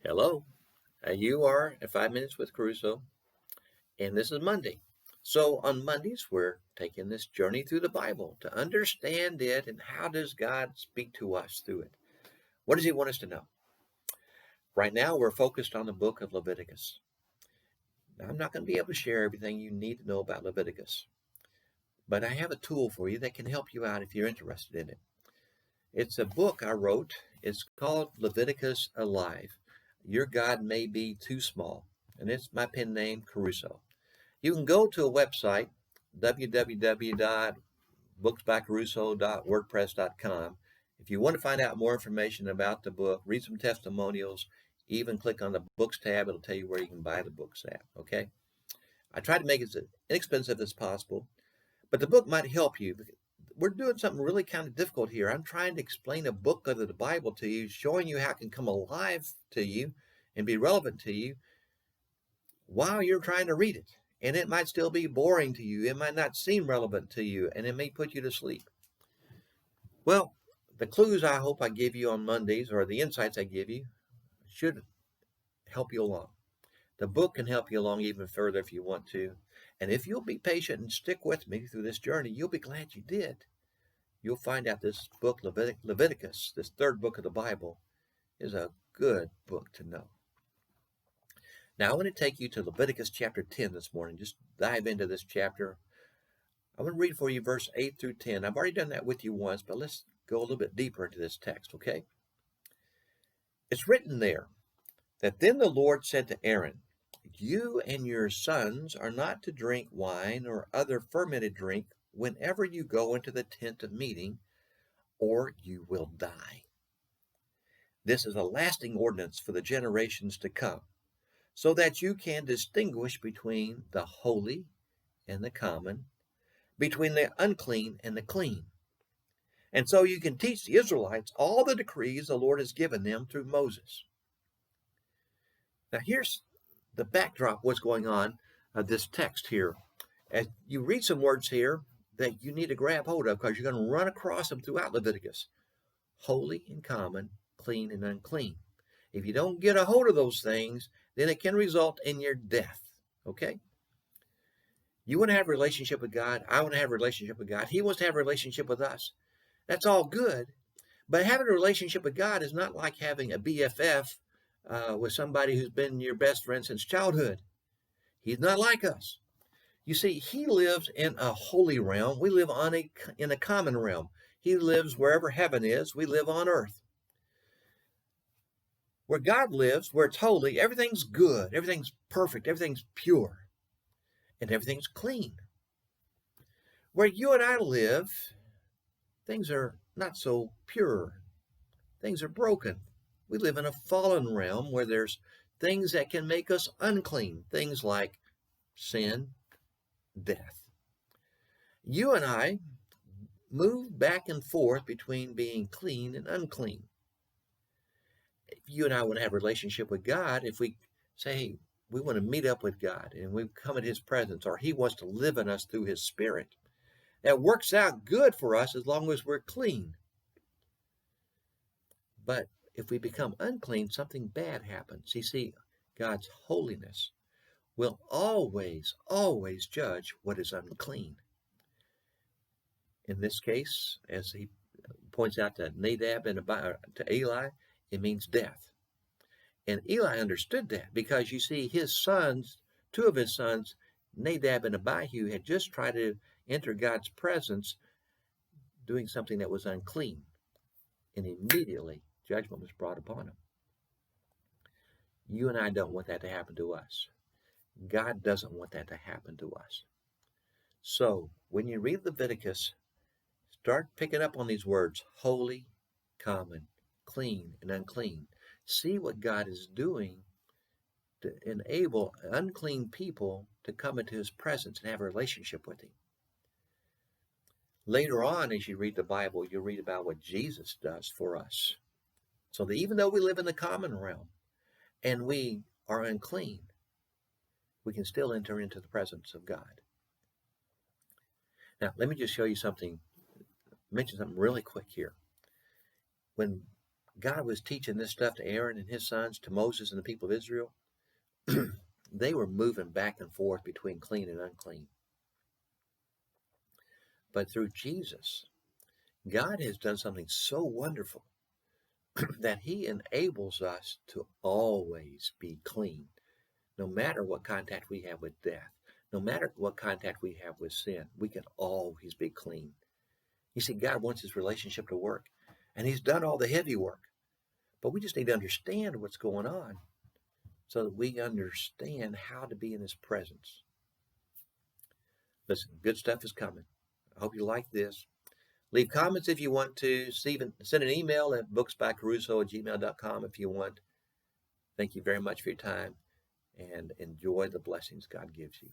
Hello, you are at 5 Minutes with KeRusso, and this is Monday. So on Mondays, we're taking this journey through the Bible to understand it and how does God speak to us through it? What does He want us to know? Right now, we're focused on the book of Leviticus. Now, I'm not going to be able to share everything you need to know about Leviticus, but I have a tool for you that can help you out if you're interested in it. It's a book I wrote. It's called Leviticus Alive. Your God May Be Too Small, and it's my pen name, KeRusso. You can go to a website, www.booksbycaruso.wordpress.com. If you want to find out more information about the book, read some testimonials, even click on the books tab. It'll tell you where you can buy the books at, okay? I try to make it as inexpensive as possible, but the book might help you. We're doing something really kind of difficult here. I'm trying to explain a book of the Bible to you, showing you how it can come alive to you and be relevant to you while you're trying to read it. And it might still be boring to you. It might not seem relevant to you, and it may put you to sleep. Well, the clues I hope I give you on Mondays, or the insights I give you, should help you along. The book can help you along even further if you want to. And if you'll be patient and stick with me through this journey, you'll be glad you did. You'll find out this book, Leviticus, this third book of the Bible, is a good book to know. Now, I want to take you to Leviticus chapter 10 this morning. Just dive into this chapter. I want to read for you verse 8 through 10. I've already done that with you once, but let's go a little bit deeper into this text, okay? It's written there that then the Lord said to Aaron, "You and your sons are not to drink wine or other fermented drink whenever you go into the tent of meeting, or you will die. This is a lasting ordinance for the generations to come, so that you can distinguish between the holy and the common, between the unclean and the clean. And so you can teach the Israelites all the decrees the Lord has given them through Moses." Now here's the backdrop, what's going on, this text here. As you read some words here that you need to grab hold of because you're going to run across them throughout Leviticus. Holy and common, clean and unclean. If you don't get a hold of those things, then it can result in your death, okay? You want to have a relationship with God. I want to have a relationship with God. He wants to have a relationship with us. That's all good. But having a relationship with God is not like having a BFF with somebody who's been your best friend since childhood. He's not like us. You see, He lives in a holy realm. We live in a common realm. He lives wherever heaven is. We live on earth. Where God lives, where it's holy, everything's good, everything's perfect, everything's pure, and everything's clean. Where you and I live, things are not so pure. Things are broken. We live in a fallen realm where there's things that can make us unclean, things like sin, death. You and I move back and forth between being clean and unclean. If you and I want to have a relationship with God, if we say, hey, we want to meet up with God and we come in His presence, or He wants to live in us through His Spirit, that works out good for us as long as we're clean. But if we become unclean, something bad happens. You see, God's holiness will always, always judge what is unclean. In this case, as he points out to Nadab and to Eli, it means death. And Eli understood that because you see his sons, two of his sons, Nadab and Abihu, had just tried to enter God's presence doing something that was unclean. And immediately judgment was brought upon them. You and I don't want that to happen to us. God doesn't want that to happen to us. So when you read Leviticus, start picking up on these words: holy, common, clean, and unclean. See what God is doing to enable unclean people to come into His presence and have a relationship with Him. Later on, as you read the Bible, you'll read about what Jesus does for us. So that even though we live in the common realm and we are unclean, we can still enter into the presence of God. Now, let me just show you something, mention something really quick here. When God was teaching this stuff to Aaron and his sons, to Moses and the people of Israel, they were moving back and forth between clean and unclean. But through Jesus, God has done something so wonderful that he enables us to always be clean, no matter what contact we have with death, no matter what contact we have with sin, we can always be clean. You see, God wants his relationship to work, and he's done all the heavy work. But we just need to understand what's going on so that we understand how to be in his presence. Listen, good stuff is coming. I hope you like this. Leave comments if you want to. Send an email at booksbykerusso@gmail.com if you want. Thank you very much for your time, and enjoy the blessings God gives you.